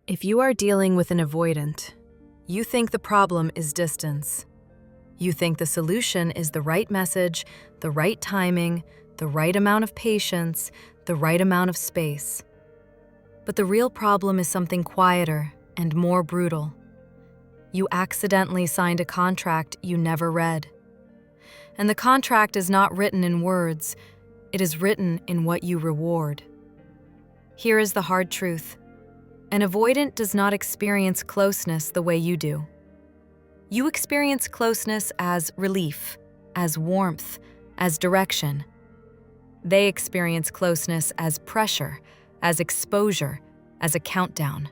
If you are dealing with an avoidant, you think the problem is distance. You think the solution is the right message, the right timing, the right amount of patience, the right amount of space. But the real problem is something quieter and more brutal. You accidentally signed a contract you never read. And the contract is not written in words, it is written in what you reward. Here is the hard truth. An avoidant does not experience closeness the way you do. You experience closeness as relief, as warmth, as direction. They experience closeness as pressure, as exposure, as a countdown.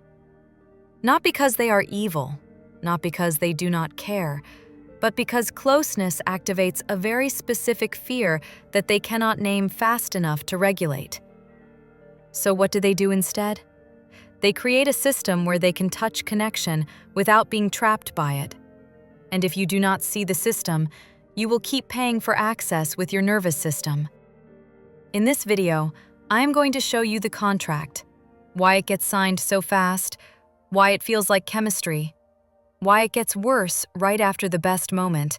Not because they are evil, not because they do not care, but because closeness activates a very specific fear that they cannot name fast enough to regulate. So what do they do instead? They create a system where they can touch connection without being trapped by it. And if you do not see the system, you will keep paying for access with your nervous system. In this video, I am going to show you the contract, why it gets signed so fast, why it feels like chemistry, why it gets worse right after the best moment,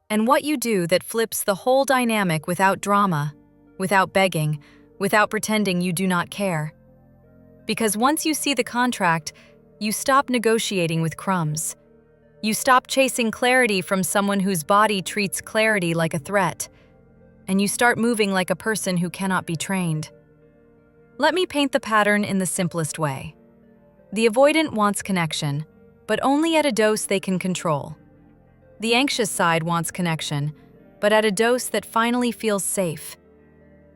and what you do that flips the whole dynamic without drama, without begging, without pretending you do not care. Because once you see the contract, you stop negotiating with crumbs. You stop chasing clarity from someone whose body treats clarity like a threat. And you start moving like a person who cannot be trained. Let me paint the pattern in the simplest way. The avoidant wants connection, but only at a dose they can control. The anxious side wants connection, but at a dose that finally feels safe.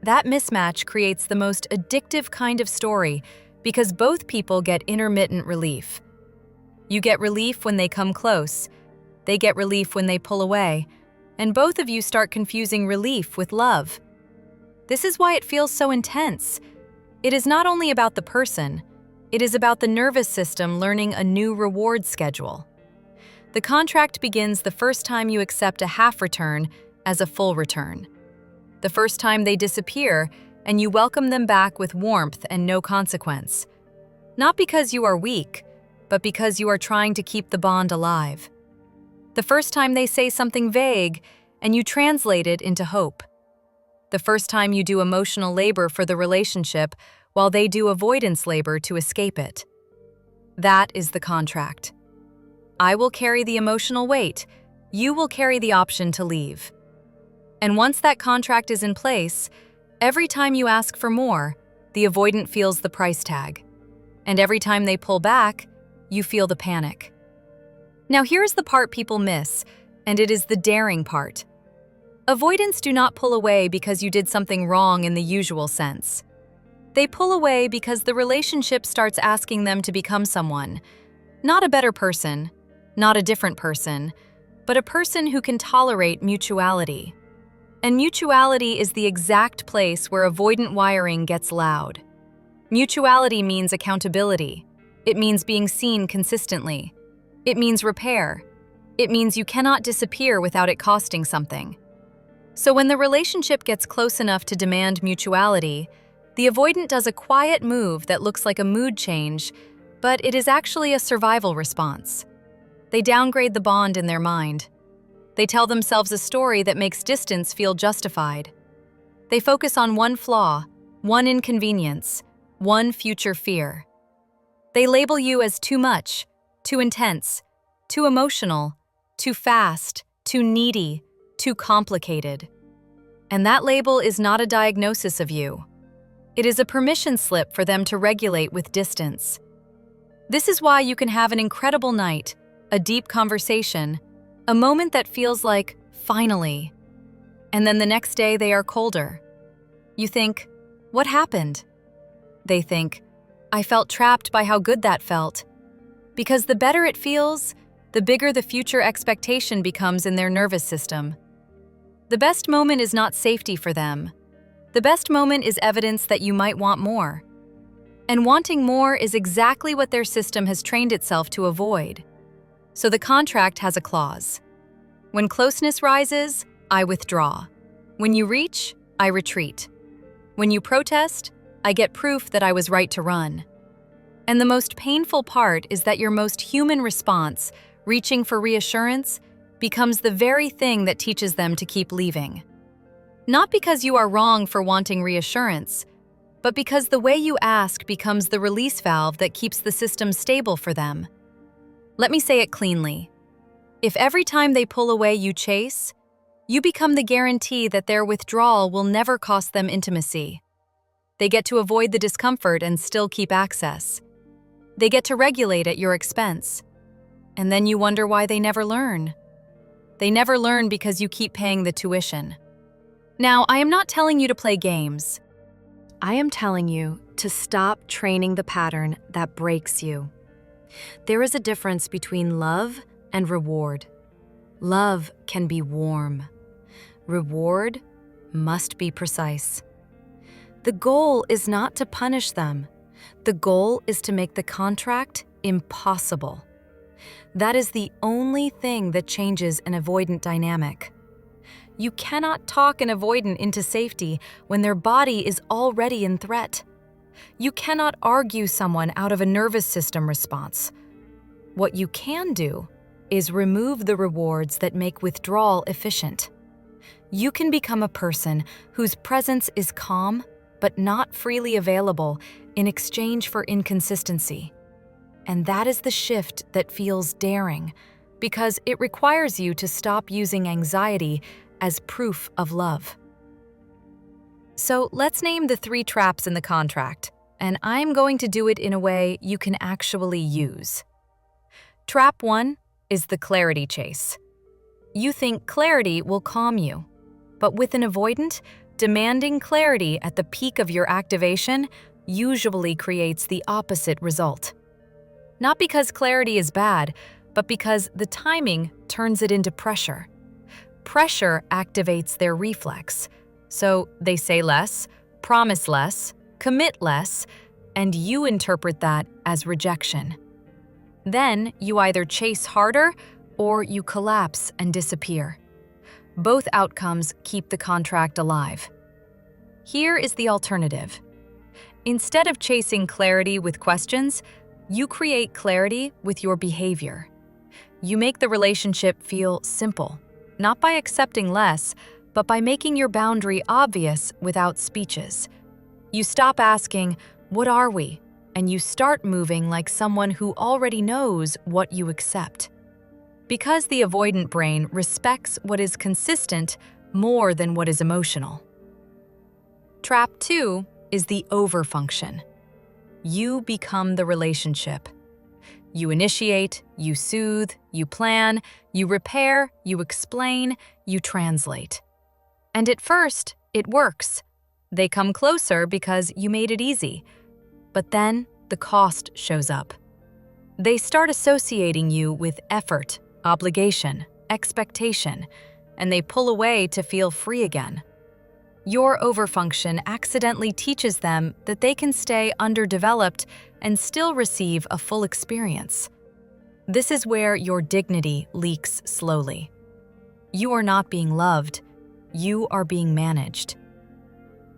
That mismatch creates the most addictive kind of story because both people get intermittent relief. You get relief when they come close, they get relief when they pull away, and both of you start confusing relief with love. This is why it feels so intense. It is not only about the person, it is about the nervous system learning a new reward schedule. The contract begins the first time you accept a half return as a full return. The first time they disappear, and you welcome them back with warmth and no consequence. Not because you are weak, but because you are trying to keep the bond alive. The first time they say something vague, and you translate it into hope. The first time you do emotional labor for the relationship, while they do avoidance labor to escape it. That is the contract. I will carry the emotional weight, you will carry the option to leave. And once that contract is in place, every time you ask for more, the avoidant feels the price tag. And every time they pull back, you feel the panic. Now here's the part people miss, and it is the daring part. Avoidants do not pull away because you did something wrong in the usual sense. They pull away because the relationship starts asking them to become someone. Not a better person, not a different person, but a person who can tolerate mutuality. And mutuality is the exact place where avoidant wiring gets loud. Mutuality means accountability. It means being seen consistently. It means repair. It means you cannot disappear without it costing something. So when the relationship gets close enough to demand mutuality, the avoidant does a quiet move that looks like a mood change, but it is actually a survival response. They downgrade the bond in their mind. They tell themselves a story that makes distance feel justified. They focus on one flaw, one inconvenience, one future fear. They label you as too much, too intense, too emotional, too fast, too needy, too complicated. And that label is not a diagnosis of you. It is a permission slip for them to regulate with distance. This is why you can have an incredible night, a deep conversation, a moment that feels like, finally. And then the next day they are colder. You think, what happened? They think, I felt trapped by how good that felt. Because the better it feels, the bigger the future expectation becomes in their nervous system. The best moment is not safety for them. The best moment is evidence that you might want more. And wanting more is exactly what their system has trained itself to avoid. So the contract has a clause. When closeness rises, I withdraw. When you reach, I retreat. When you protest, I get proof that I was right to run. And the most painful part is that your most human response, reaching for reassurance, becomes the very thing that teaches them to keep leaving. Not because you are wrong for wanting reassurance, but because the way you ask becomes the release valve that keeps the system stable for them. Let me say it cleanly. If every time they pull away you chase, you become the guarantee that their withdrawal will never cost them intimacy. They get to avoid the discomfort and still keep access. They get to regulate at your expense. And then you wonder why they never learn. They never learn because you keep paying the tuition. Now, I am not telling you to play games. I am telling you to stop training the pattern that breaks you. There is a difference between love and reward. Love can be warm. Reward must be precise. The goal is not to punish them. The goal is to make the contract impossible. That is the only thing that changes an avoidant dynamic. You cannot talk an avoidant into safety when their body is already in threat. You cannot argue someone out of a nervous system response. What you can do is remove the rewards that make withdrawal efficient. You can become a person whose presence is calm but not freely available in exchange for inconsistency. And that is the shift that feels daring, because it requires you to stop using anxiety as proof of love. So let's name the 3 traps in the contract, and I'm going to do it in a way you can actually use. Trap 1 is the clarity chase. You think clarity will calm you, but with an avoidant, demanding clarity at the peak of your activation usually creates the opposite result. Not because clarity is bad, but because the timing turns it into pressure. Pressure activates their reflex, so they say less, promise less, commit less, and you interpret that as rejection. Then you either chase harder or you collapse and disappear. Both outcomes keep the contract alive. Here is the alternative. Instead of chasing clarity with questions, you create clarity with your behavior. You make the relationship feel simple, not by accepting less, but by making your boundary obvious without speeches. You stop asking, "What are we?" and you start moving like someone who already knows what you accept. Because the avoidant brain respects what is consistent more than what is emotional. Trap 2 is the overfunction. You become the relationship. You initiate, you soothe, you plan, you repair, you explain, you translate. And at first, it works. They come closer because you made it easy. But then the cost shows up. They start associating you with effort, obligation, expectation, and they pull away to feel free again. Your overfunction accidentally teaches them that they can stay underdeveloped and still receive a full experience. This is where your dignity leaks slowly. You are not being loved, you are being managed.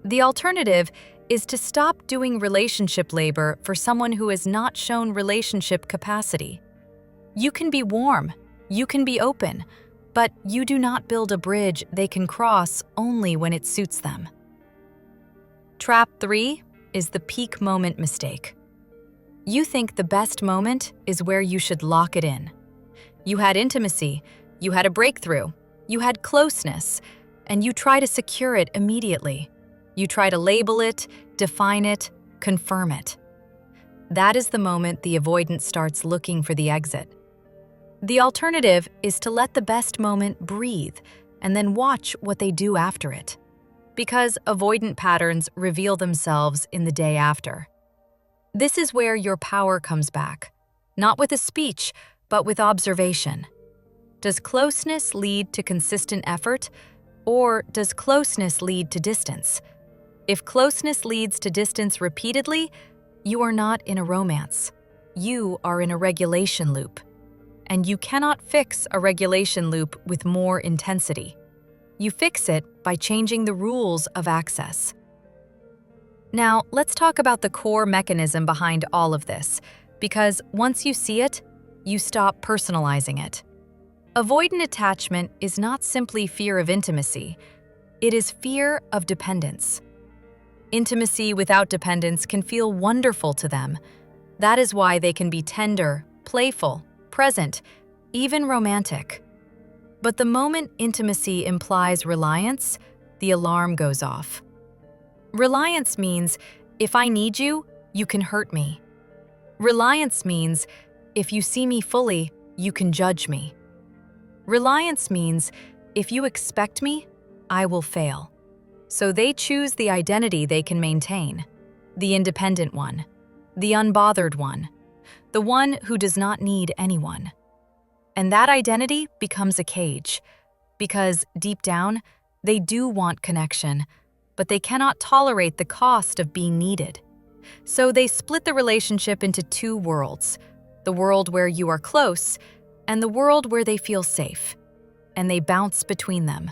The alternative is to stop doing relationship labor for someone who has not shown relationship capacity. You can be warm, you can be open, but you do not build a bridge they can cross only when it suits them. Trap 3 is the peak moment mistake. You think the best moment is where you should lock it in. You had intimacy, you had a breakthrough, you had closeness, and you try to secure it immediately. You try to label it, define it, confirm it. That is the moment the avoidant starts looking for the exit. The alternative is to let the best moment breathe and then watch what they do after it. Because avoidant patterns reveal themselves in the day after. This is where your power comes back, not with a speech, but with observation. Does closeness lead to consistent effort, or does closeness lead to distance? If closeness leads to distance repeatedly, you are not in a romance. You are in a regulation loop. And you cannot fix a regulation loop with more intensity. You fix it by changing the rules of access. Now, let's talk about the core mechanism behind all of this, because once you see it, you stop personalizing it. Avoidant attachment is not simply fear of intimacy, it is fear of dependence. Intimacy without dependence can feel wonderful to them. That is why they can be tender, playful, present, even romantic. But the moment intimacy implies reliance, the alarm goes off. Reliance means, if I need you, you can hurt me. Reliance means, if you see me fully, you can judge me. Reliance means, if you expect me, I will fail. So they choose the identity they can maintain, the independent one, the unbothered one, the one who does not need anyone. And that identity becomes a cage, because deep down, they do want connection, but they cannot tolerate the cost of being needed. So they split the relationship into two worlds, the world where you are close and the world where they feel safe, and they bounce between them.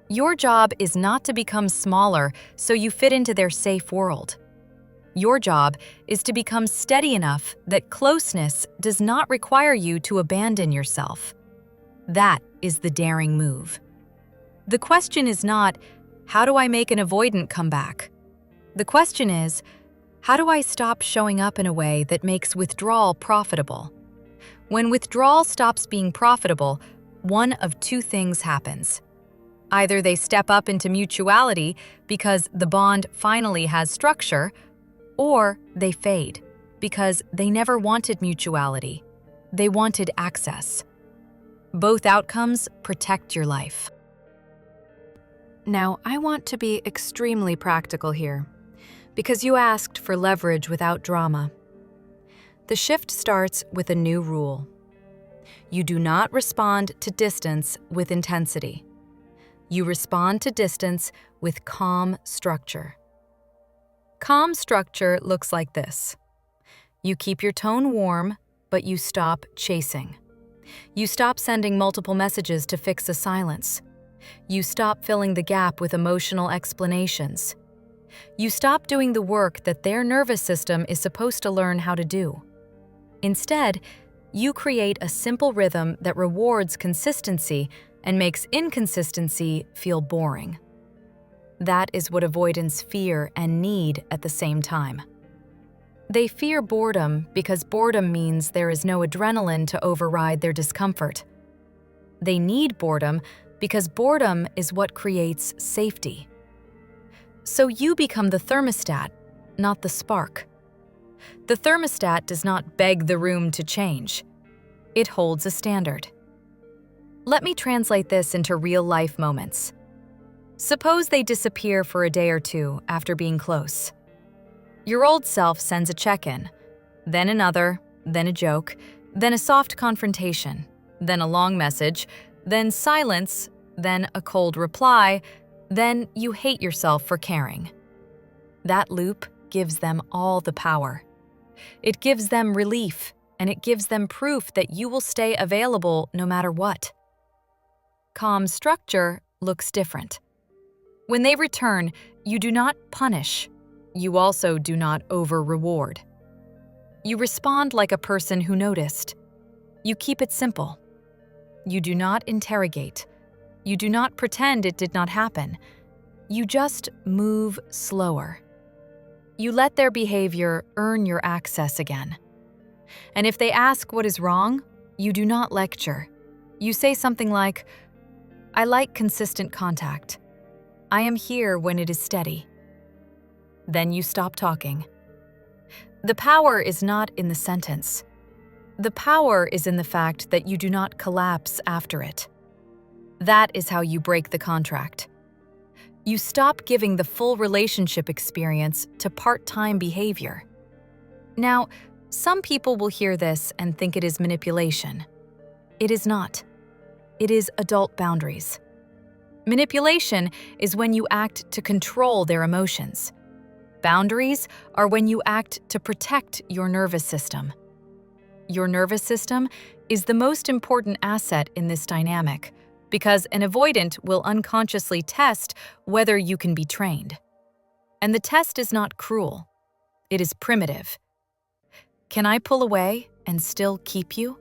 Your job is not to become smaller so you fit into their safe world. Your job is to become steady enough that closeness does not require you to abandon yourself. That is the daring move. The question is not, how do I make an avoidant come back? The question is, how do I stop showing up in a way that makes withdrawal profitable? When withdrawal stops being profitable, one of two things happens. Either they step up into mutuality because the bond finally has structure, or they fade because they never wanted mutuality. They wanted access. Both outcomes protect your life. Now, I want to be extremely practical here, because you asked for leverage without drama. The shift starts with a new rule. You do not respond to distance with intensity. You respond to distance with calm structure. Calm structure looks like this. You keep your tone warm, but you stop chasing. You stop sending multiple messages to fix a silence. You stop filling the gap with emotional explanations. You stop doing the work that their nervous system is supposed to learn how to do. Instead, you create a simple rhythm that rewards consistency and makes inconsistency feel boring. That is what avoidants fear and need at the same time. They fear boredom because boredom means there is no adrenaline to override their discomfort. They need boredom because boredom is what creates safety. So you become the thermostat, not the spark. The thermostat does not beg the room to change. It holds a standard. Let me translate this into real-life moments. Suppose they disappear for a day or two after being close. Your old self sends a check-in, then another, then a joke, then a soft confrontation, then a long message, then silence, then a cold reply, then you hate yourself for caring. That loop gives them all the power. It gives them relief, and it gives them proof that you will stay available no matter what. Calm structure looks different. When they return, you do not punish. You also do not over-reward. You respond like a person who noticed. You keep it simple. You do not interrogate. You do not pretend it did not happen. You just move slower. You let their behavior earn your access again. And if they ask what is wrong, you do not lecture. You say something like, I like consistent contact. I am here when it is steady. Then you stop talking. The power is not in the sentence. The power is in the fact that you do not collapse after it. That is how you break the contract. You stop giving the full relationship experience to part-time behavior. Now, some people will hear this and think it is manipulation. It is not. It is adult boundaries. Manipulation is when you act to control their emotions. Boundaries are when you act to protect your nervous system. Your nervous system is the most important asset in this dynamic because an avoidant will unconsciously test whether you can be trained. And the test is not cruel. It is primitive. Can I pull away and still keep you?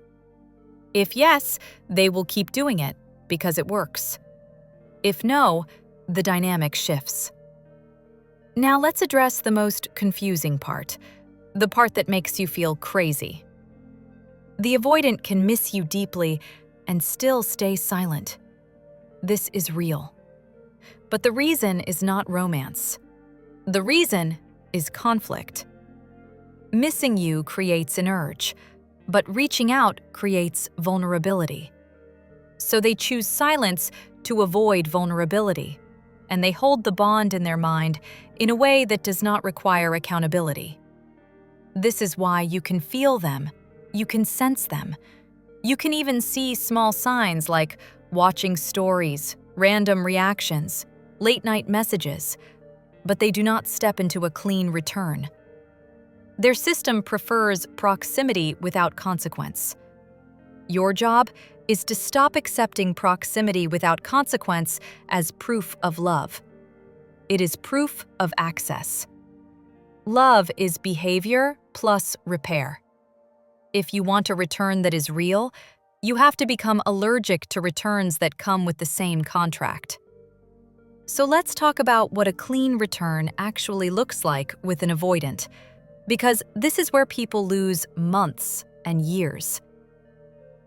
If yes, they will keep doing it because it works. If no, the dynamic shifts. Now let's address the most confusing part, the part that makes you feel crazy. The avoidant can miss you deeply and still stay silent. This is real. But the reason is not romance. The reason is conflict. Missing you creates an urge, but reaching out creates vulnerability. So they choose silence to avoid vulnerability, and they hold the bond in their mind in a way that does not require accountability. This is why you can feel them, you can sense them. You can even see small signs like watching stories, random reactions, late-night messages, but they do not step into a clean return. Their system prefers proximity without consequence. Your job is to stop accepting proximity without consequence as proof of love. It is proof of access. Love is behavior plus repair. If you want a return that is real, you have to become allergic to returns that come with the same contract. So let's talk about what a clean return actually looks like with an avoidant, because this is where people lose months and years.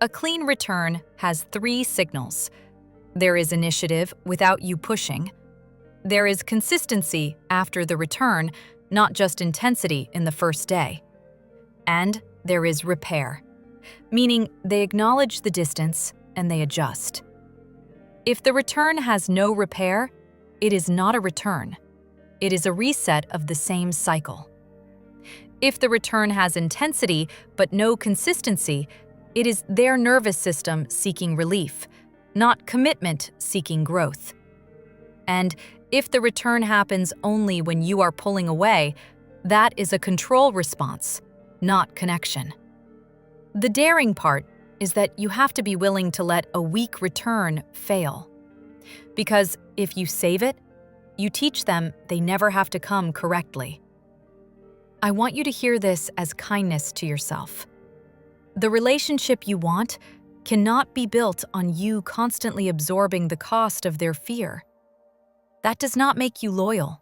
A clean return has 3 signals. There is initiative without you pushing. There is consistency after the return, not just intensity in the first day. And there is repair, meaning they acknowledge the distance and they adjust. If the return has no repair, it is not a return. It is a reset of the same cycle. If the return has intensity but no consistency, it is their nervous system seeking relief, not commitment seeking growth. And if the return happens only when you are pulling away, that is a control response, not connection. The daring part is that you have to be willing to let a weak return fail. Because if you save it, you teach them they never have to come correctly. I want you to hear this as kindness to yourself. The relationship you want cannot be built on you constantly absorbing the cost of their fear. That does not make you loyal.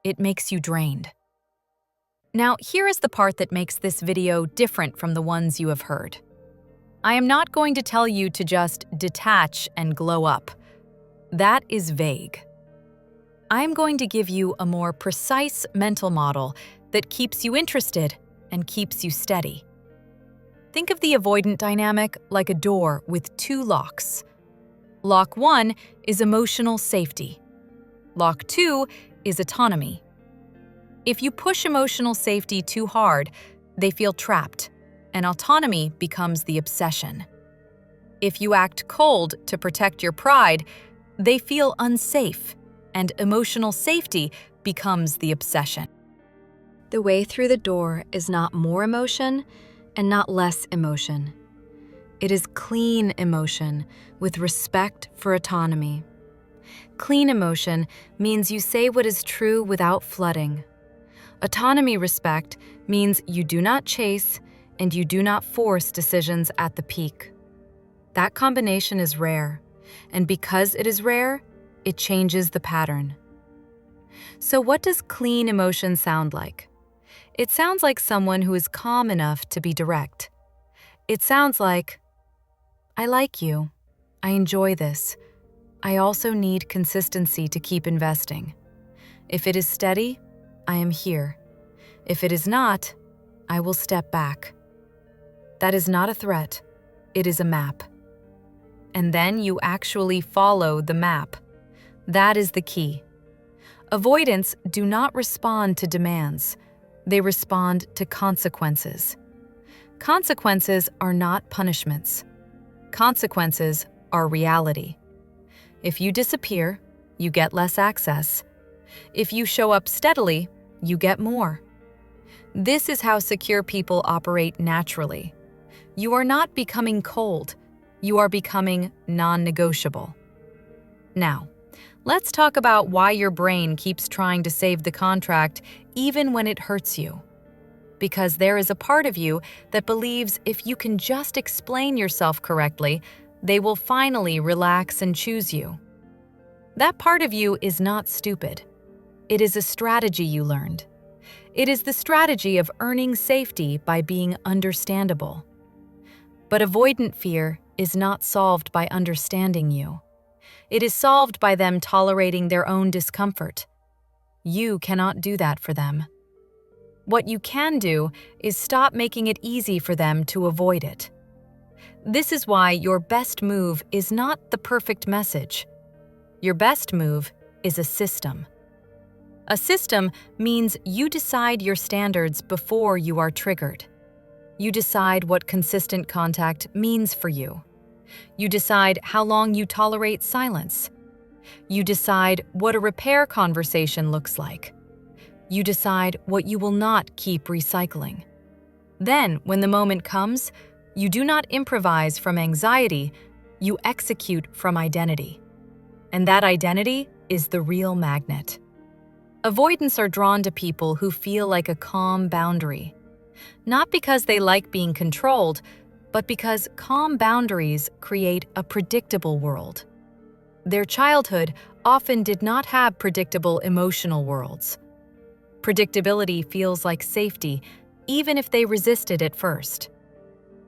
It makes you drained. Now, here is the part that makes this video different from the ones you have heard. I am not going to tell you to just detach and glow up. That is vague. I am going to give you a more precise mental model that keeps you interested and keeps you steady. Think of the avoidant dynamic like a door with 2 locks. Lock 1 is emotional safety. Lock 2 is autonomy. If you push emotional safety too hard, they feel trapped, and autonomy becomes the obsession. If you act cold to protect your pride, they feel unsafe, and emotional safety becomes the obsession. The way through the door is not more emotion and not less emotion. It is clean emotion with respect for autonomy. Clean emotion means you say what is true without flooding. Autonomy respect means you do not chase and you do not force decisions at the peak. That combination is rare, and because it is rare, it changes the pattern. So what does clean emotion sound like? It sounds like someone who is calm enough to be direct. It sounds like, I like you. I enjoy this. I also need consistency to keep investing. If it is steady, I am here. If it is not, I will step back. That is not a threat. It is a map. And then you actually follow the map. That is the key. Avoidants do not respond to demands. They respond to consequences. Consequences are not punishments. Consequences are reality. If you disappear, you get less access. If you show up steadily, you get more. This is how secure people operate naturally. You are not becoming cold. You are becoming non-negotiable. Now, Let's talk about why your brain keeps trying to save the contract even when it hurts you. Because there is a part of you that believes if you can just explain yourself correctly, they will finally relax and choose you. That part of you is not stupid. It is a strategy you learned. It is the strategy of earning safety by being understandable. But avoidant fear is not solved by understanding you. It is solved by them tolerating their own discomfort. You cannot do that for them. What you can do is stop making it easy for them to avoid it. This is why your best move is not the perfect message. Your best move is a system. A system means you decide your standards before you are triggered. You decide what consistent contact means for you. You decide how long you tolerate silence. You decide what a repair conversation looks like. You decide what you will not keep recycling. Then, when the moment comes, you do not improvise from anxiety, you execute from identity. And that identity is the real magnet. Avoidants are drawn to people who feel like a calm boundary. Not because they like being controlled, but because calm boundaries create a predictable world. Their childhood often did not have predictable emotional worlds. Predictability feels like safety, even if they resist it at first.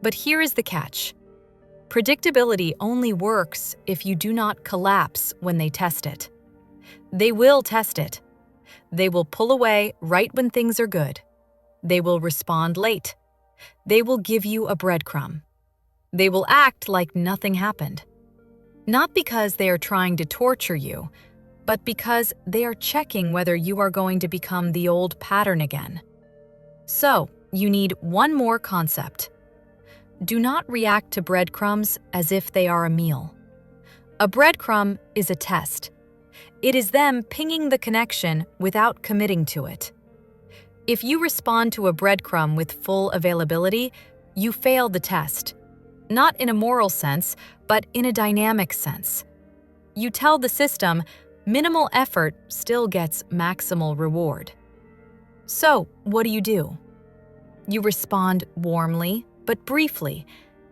But here is the catch. Predictability only works if you do not collapse when they test it. They will test it. They will pull away right when things are good. They will respond late. They will give you a breadcrumb. They will act like nothing happened. Not because they are trying to torture you, but because they are checking whether you are going to become the old pattern again. So, you need one more concept. Do not react to breadcrumbs as if they are a meal. A breadcrumb is a test. It is them pinging the connection without committing to it. If you respond to a breadcrumb with full availability, you fail the test. Not in a moral sense, but in a dynamic sense. You tell the system, minimal effort still gets maximal reward. So, what do? You respond warmly, but briefly,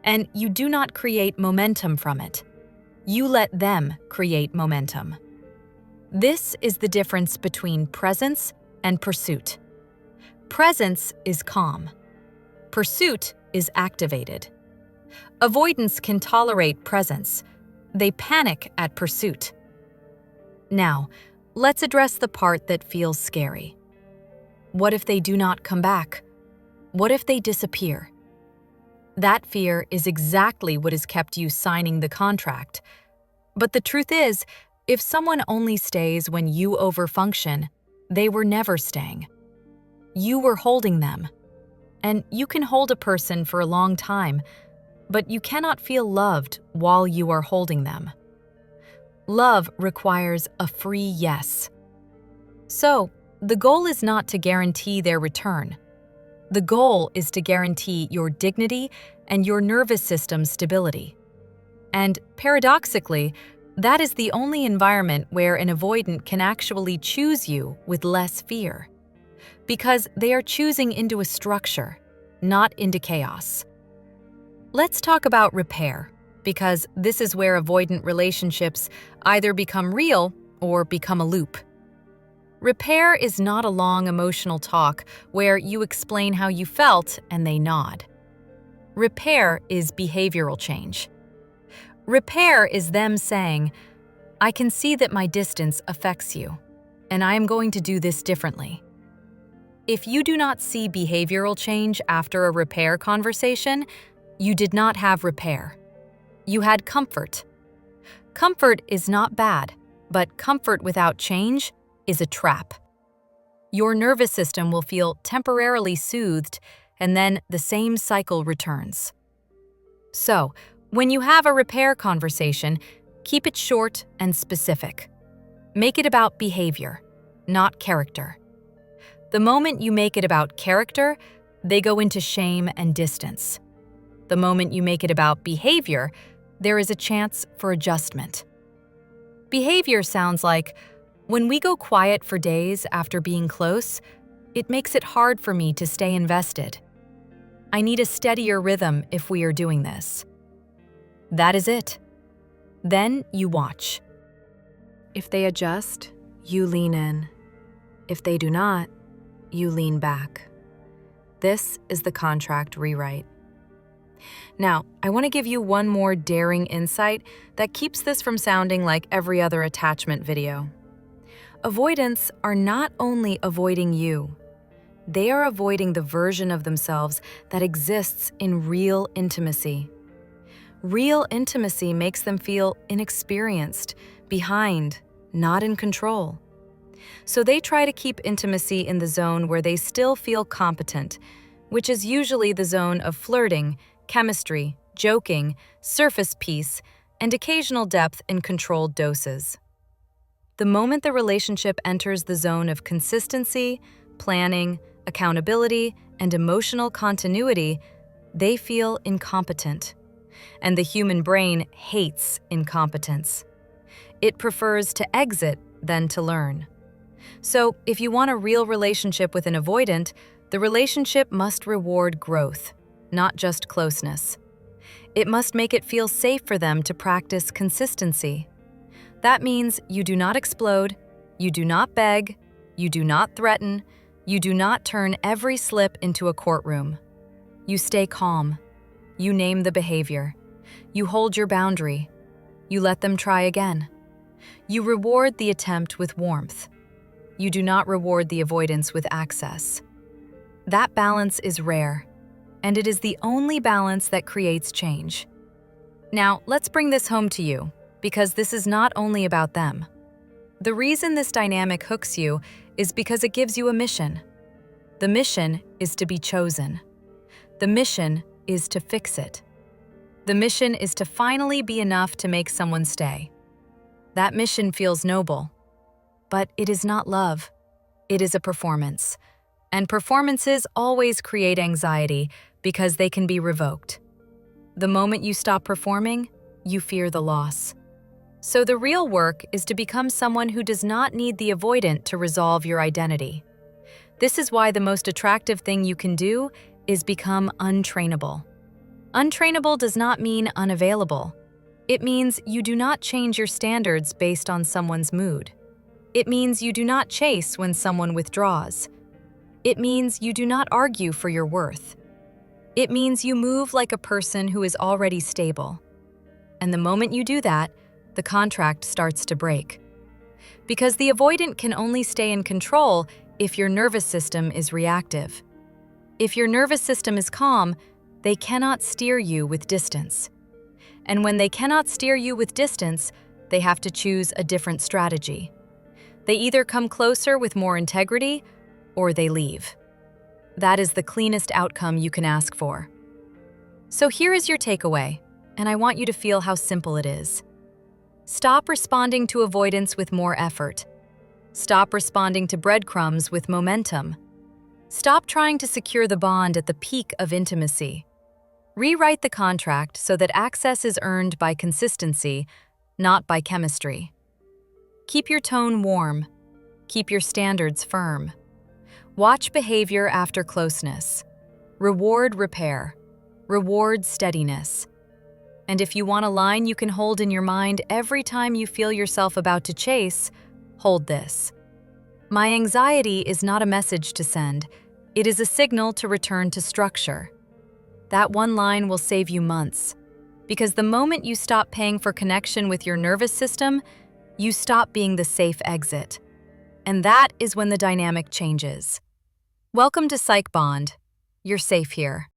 and you do not create momentum from it. You let them create momentum. This is the difference between presence and pursuit. Presence is calm. Pursuit is activated. Avoidants can tolerate presence. They panic at pursuit. Now, let's address the part that feels scary. What if they do not come back? What if they disappear? That fear is exactly what has kept you signing the contract. But the truth is, if someone only stays when you overfunction, they were never staying. You were holding them. And you can hold a person for a long time, but you cannot feel loved while you are holding them. Love requires a free yes. So, the goal is not to guarantee their return. The goal is to guarantee your dignity and your nervous system's stability. And paradoxically, that is the only environment where an avoidant can actually choose you with less fear. Because they are choosing into a structure, not into chaos. Let's talk about repair, because this is where avoidant relationships either become real or become a loop. Repair is not a long emotional talk where you explain how you felt and they nod. Repair is behavioral change. Repair is them saying, I can see that my distance affects you, and I am going to do this differently. If you do not see behavioral change after a repair conversation, you did not have repair. You had comfort. Comfort is not bad, but comfort without change is a trap. Your nervous system will feel temporarily soothed, and then the same cycle returns. So, when you have a repair conversation, keep it short and specific. Make it about behavior, not character. The moment you make it about character, they go into shame and distance. The moment you make it about behavior, there is a chance for adjustment. Behavior sounds like, when we go quiet for days after being close, it makes it hard for me to stay invested. I need a steadier rhythm if we are doing this. That is it. Then you watch. If they adjust, you lean in. If they do not, you lean back. This is the contract rewrite. Now, I want to give you one more daring insight that keeps this from sounding like every other attachment video. Avoidants are not only avoiding you, they are avoiding the version of themselves that exists in real intimacy. Real intimacy makes them feel inexperienced, behind, not in control. So they try to keep intimacy in the zone where they still feel competent, which is usually the zone of flirting, chemistry, joking, surface peace, and occasional depth in controlled doses. The moment the relationship enters the zone of consistency, planning, accountability, and emotional continuity, they feel incompetent. And the human brain hates incompetence. It prefers to exit than to learn. So, if you want a real relationship with an avoidant, the relationship must reward growth, not just closeness. It must make it feel safe for them to practice consistency. That means you do not explode, you do not beg, you do not threaten, you do not turn every slip into a courtroom. You stay calm. You name the behavior. You hold your boundary. You let them try again. You reward the attempt with warmth. You do not reward the avoidance with access. That balance is rare, and it is the only balance that creates change. Now, let's bring this home to you, because this is not only about them. The reason this dynamic hooks you is because it gives you a mission. The mission is to be chosen. The mission is to fix it. The mission is to finally be enough to make someone stay. That mission feels noble, but it is not love. It is a performance. And performances always create anxiety because they can be revoked. The moment you stop performing, you fear the loss. So the real work is to become someone who does not need the avoidant to resolve your identity. This is why the most attractive thing you can do is become untrainable. Untrainable does not mean unavailable. It means you do not change your standards based on someone's mood. It means you do not chase when someone withdraws. It means you do not argue for your worth. It means you move like a person who is already stable. And the moment you do that, the contract starts to break. Because the avoidant can only stay in control if your nervous system is reactive. If your nervous system is calm, they cannot steer you with distance. And when they cannot steer you with distance, they have to choose a different strategy. They either come closer with more integrity, or they leave. That is the cleanest outcome you can ask for. So here is your takeaway, and I want you to feel how simple it is. Stop responding to avoidance with more effort. Stop responding to breadcrumbs with momentum. Stop trying to secure the bond at the peak of intimacy. Rewrite the contract so that access is earned by consistency, not by chemistry. Keep your tone warm. Keep your standards firm. Watch behavior after closeness. Reward repair. Reward steadiness. And if you want a line you can hold in your mind every time you feel yourself about to chase, hold this. My anxiety is not a message to send. It is a signal to return to structure. That one line will save you months. Because the moment you stop paying for connection with your nervous system, you stop being the safe exit. And that is when the dynamic changes. Welcome to PsychBond. You're safe here.